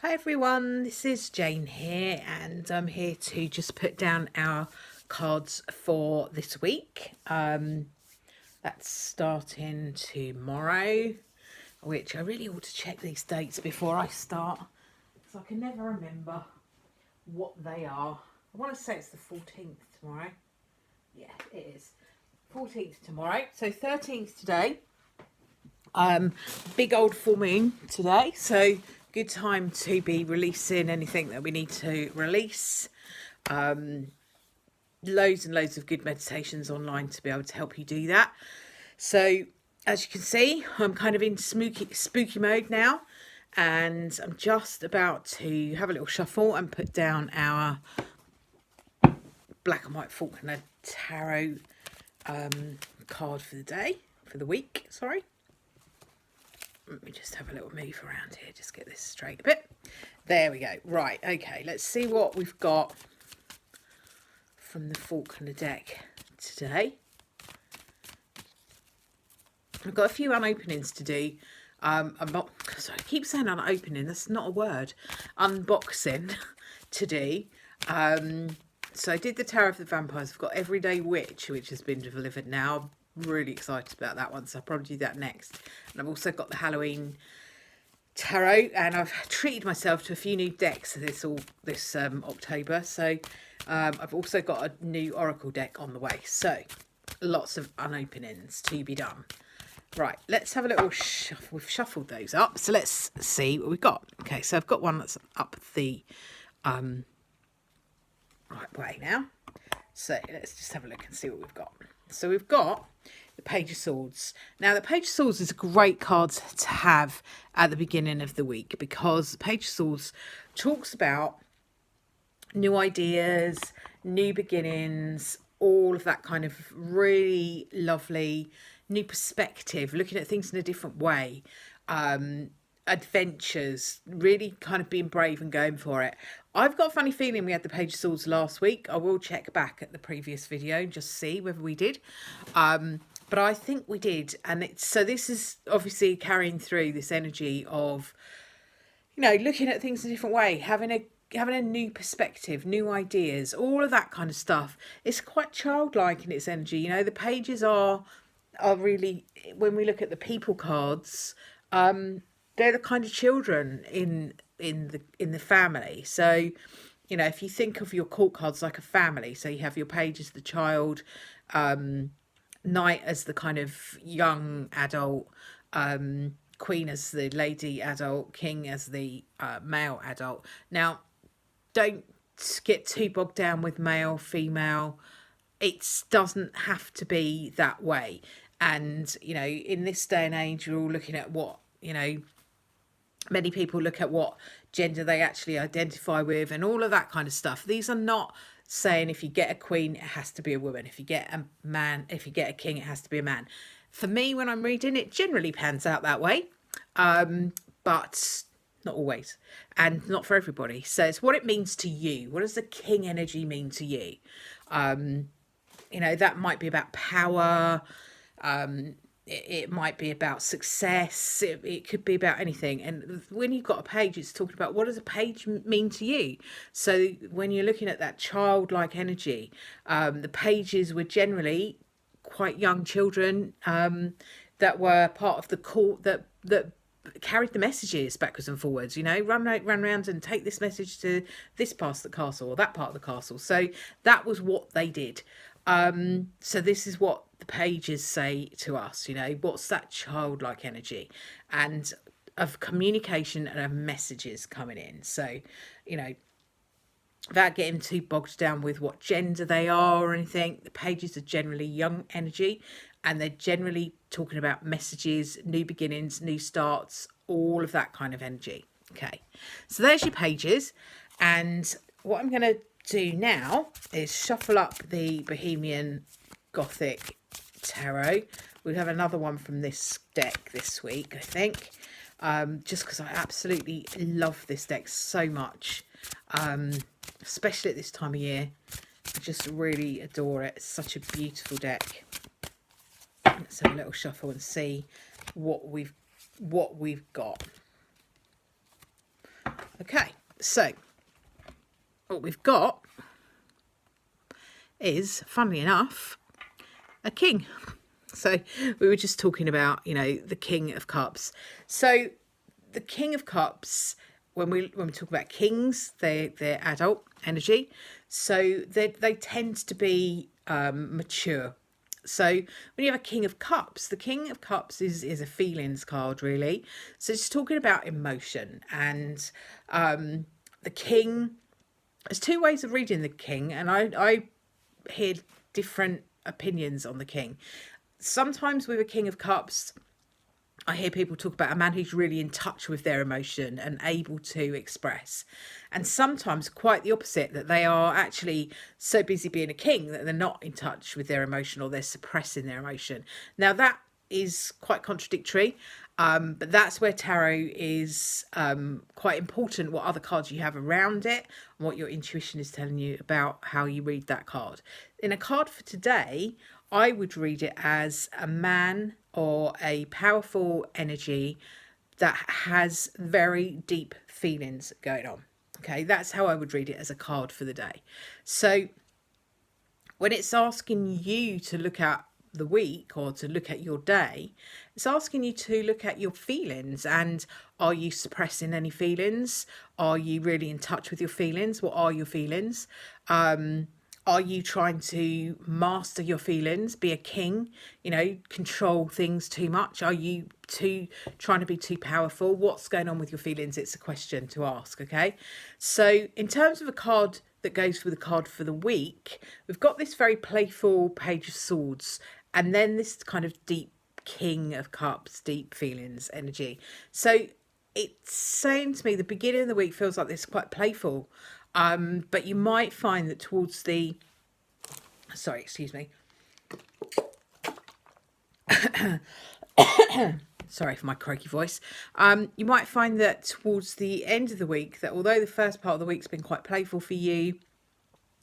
Hi everyone, this is Jane here and I'm here to just put down our cards for this week. That's starting tomorrow, which I really ought to check these dates before I start because I can never remember what they are. I want to say it's the 14th tomorrow. Yeah, it is. 14th tomorrow. So 13th today. Big old full moon today, so good time to be releasing anything that we need to release. Loads and loads of good meditations online to be able to help you do that. So as you can see, I'm kind of in spooky mode now, and I'm just about to have a little shuffle and put down our Black and White Falconer Tarot card for the day, for the week, sorry. Let me just have a little move around here, just get this straight a bit. There we go. Right, okay, let's see what we've got from the Falconer deck today. I've got a few unopenings to do. Sorry, I keep saying unopening, that's not a word. Unboxing to do. So I did the Tower of the Vampires. I've got Everyday Witch, which has been delivered now. Really excited about that one, so I'll probably do that next. And I've also got the Halloween tarot, and I've treated myself to a few new decks this October. So I've also got a new Oracle deck on the way. So lots of unopenings to be done. Right, let's have a little shuffle. We've shuffled those up, so let's see what we've got. Okay, so I've got one that's up the right way now. So let's just have a look and see what we've got. So we've got the Page of Swords. Now, the Page of Swords is a great card to have at the beginning of the week because the Page of Swords talks about new ideas, new beginnings, all of that kind of really lovely new perspective, looking at things in a different way, adventures, really kind of being brave and going for it. I've got a funny feeling we had the Page of Swords last week. I will check back at the previous video and just see whether we did. But I think we did. And so this is obviously carrying through this energy of, you know, looking at things in a different way, having a new perspective, new ideas, all of that kind of stuff. It's quite childlike in its energy. You know, the pages are really, when we look at the people cards, they're the kind of children in the family. So, you know, if you think of your court cards like a family, so you have your page as the child, knight as the kind of young adult, queen as the lady adult, king as the male adult. Now, don't get too bogged down with male, female. It doesn't have to be that way. And, you know, in this day and age, you're all looking at what, you know, many people look at what gender they actually identify with and all of that kind of stuff. These are not saying if you get a queen, it has to be a woman. If you get a man, if you get a king, it has to be a man. For me, when I'm reading, it generally pans out that way. But not always, and not for everybody. So it's what it means to you. What does the king energy mean to you? You know, that might be about power. It might be about success. It could be about anything. And when you've got a page, it's talking about what does a page mean to you. So when you're looking at that childlike energy, the pages were generally quite young children that were part of the court that carried the messages backwards and forwards, you know, run around and take this message to this part of the castle or that part of the castle. So that was what they did. So this is what the pages say to us, you know, what's that childlike energy and of communication and of messages coming in. So, you know, without getting too bogged down with what gender they are or anything, the pages are generally young energy and they're generally talking about messages, new beginnings, new starts, all of that kind of energy. Okay, so there's your pages. And what I'm going to do now is shuffle up the Bohemian Gothic Tarot. We'll have another one from this deck this week, I think, just because I absolutely love this deck so much, especially at this time of year. I just really adore it. It's such a beautiful deck. Let's have a little shuffle and see what we've got. Okay, so what we've got is, funnily enough, a king. So we were just talking about, you know, the King of Cups. So the King of Cups, when we talk about kings, they're adult energy. So they tend to be mature. So when you have a King of Cups, the King of Cups is a feelings card, really. So it's talking about emotion. And the King, there's two ways of reading the King, and I hear different opinions on the King. Sometimes with a King of Cups, I hear people talk about a man who's really in touch with their emotion and able to express. And sometimes quite the opposite, that they are actually so busy being a king that they're not in touch with their emotion, or they're suppressing their emotion. Now that is quite contradictory, but that's where tarot is quite important, what other cards you have around it and what your intuition is telling you about how you read that card. In a card for today, I would read it as a man or a powerful energy that has very deep feelings going on. Okay, that's how I would read it as a card for the day. So when it's asking you to look at the week or to look at your day, it's asking you to look at your feelings. And are you suppressing any feelings? Are you really in touch with your feelings? What are your feelings? Are you trying to master your feelings, be a king, you know, control things too much? Are you trying to be too powerful? What's going on with your feelings? It's a question to ask, okay? So in terms of a card that goes with the card for the week, we've got this very playful Page of Swords, and then this kind of deep King of Cups, deep feelings energy. So it's saying to me the beginning of the week feels like this, quite playful. But you might find that towards the, sorry, excuse me. Sorry for my croaky voice. You might find that towards the end of the week, that although the first part of the week's been quite playful for you,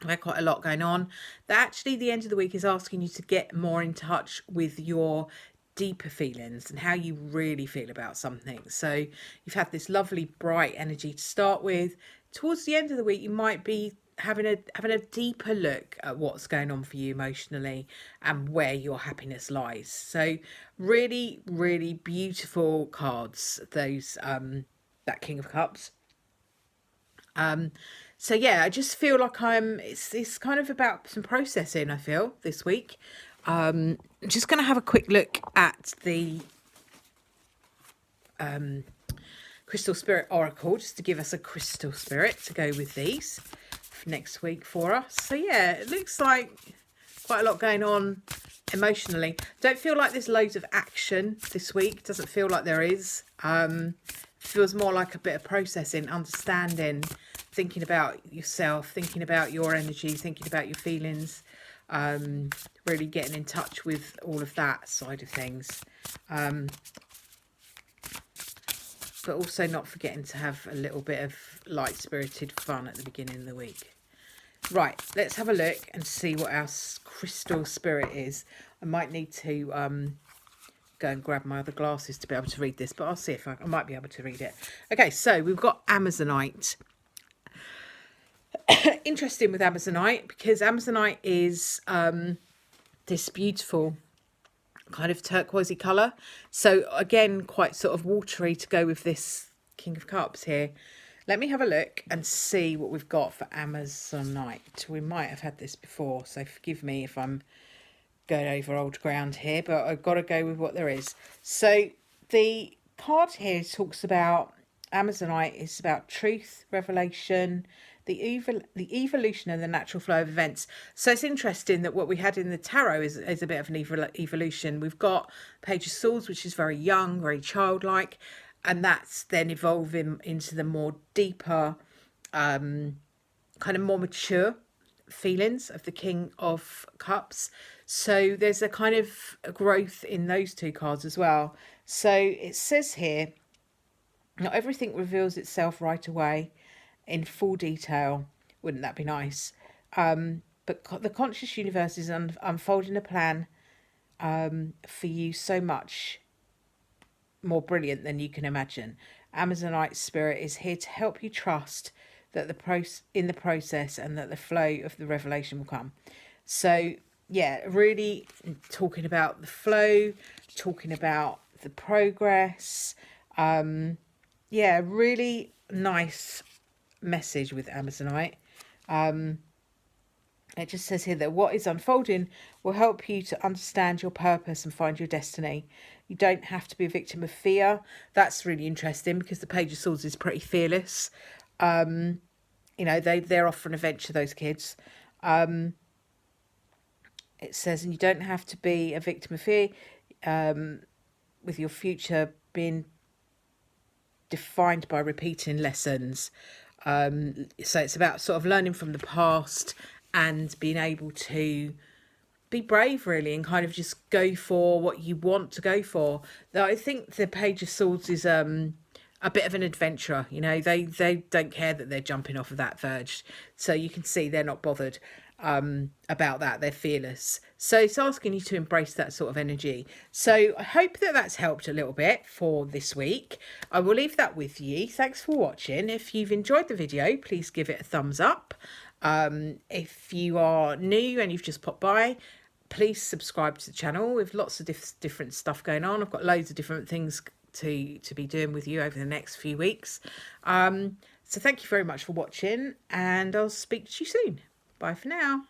had quite a lot going on, that actually the end of the week is asking you to get more in touch with your deeper feelings and how you really feel about something. So you've had this lovely bright energy to start with. Towards the end of the week, you might be having a deeper look at what's going on for you emotionally and where your happiness lies. So really, really beautiful cards, those that King of Cups. So yeah, I just feel like it's kind of about some processing, I feel, this week. I'm just going to have a quick look at the Crystal Spirit Oracle, just to give us a crystal spirit to go with these for next week for us. So yeah, it looks like quite a lot going on emotionally. Don't feel like there's loads of action this week. Doesn't feel like there is. Feels more like a bit of processing, understanding, thinking about yourself, thinking about your energy, thinking about your feelings, really getting in touch with all of that side of things. But also not forgetting to have a little bit of light-spirited fun at the beginning of the week. Right, let's have a look and see what our crystal spirit is. I might need to go and grab my other glasses to be able to read this, but I'll see if I might be able to read it. Okay, so we've got Amazonite. Interesting with Amazonite, because Amazonite is this beautiful kind of turquoisey colour. So again, quite sort of watery to go with this King of Cups here. Let me have a look and see what we've got for Amazonite. We might have had this before, so forgive me if I'm going over old ground here, but I've got to go with what there is. So the card here talks about Amazonite is about truth, revelation, the evolution and the natural flow of events. So it's interesting that what we had in the tarot is a bit of an evolution. We've got Page of Swords, which is very young, very childlike, and that's then evolving into the more deeper, kind of more mature feelings of the King of Cups. So there's a kind of a growth in those two cards as well. So it says here, not everything reveals itself right away in full detail. Wouldn't that be nice? But the conscious universe is unfolding a plan for you so much more brilliant than you can imagine. Amazonite spirit is here to help you trust that in the process, and that the flow of the revelation will come. So yeah, really talking about the flow, talking about the progress. Yeah, really nice message with Amazonite. It just says here that what is unfolding will help you to understand your purpose and find your destiny. You don't have to be a victim of fear. That's really interesting because the Page of Swords is pretty fearless. You know, they're off for an adventure, those kids. It says, and you don't have to be a victim of fear, with your future being defined by repeating lessons. So it's about sort of learning from the past and being able to be brave, really, and kind of just go for what you want to go for. I think the Page of Swords is a bit of an adventurer. You know, they don't care that they're jumping off of that verge. So you can see they're not bothered about that. They're fearless. So it's asking you to embrace that sort of energy. So I hope that that's helped a little bit for this week. I will leave that with you. Thanks for watching. If you've enjoyed the video, please give it a thumbs up. If you are new and you've just popped by, please subscribe to the channel. With lots of different stuff going on. I've got loads of different things to be doing with you over the next few weeks. So thank you very much for watching, and I'll speak to you soon. Bye for now.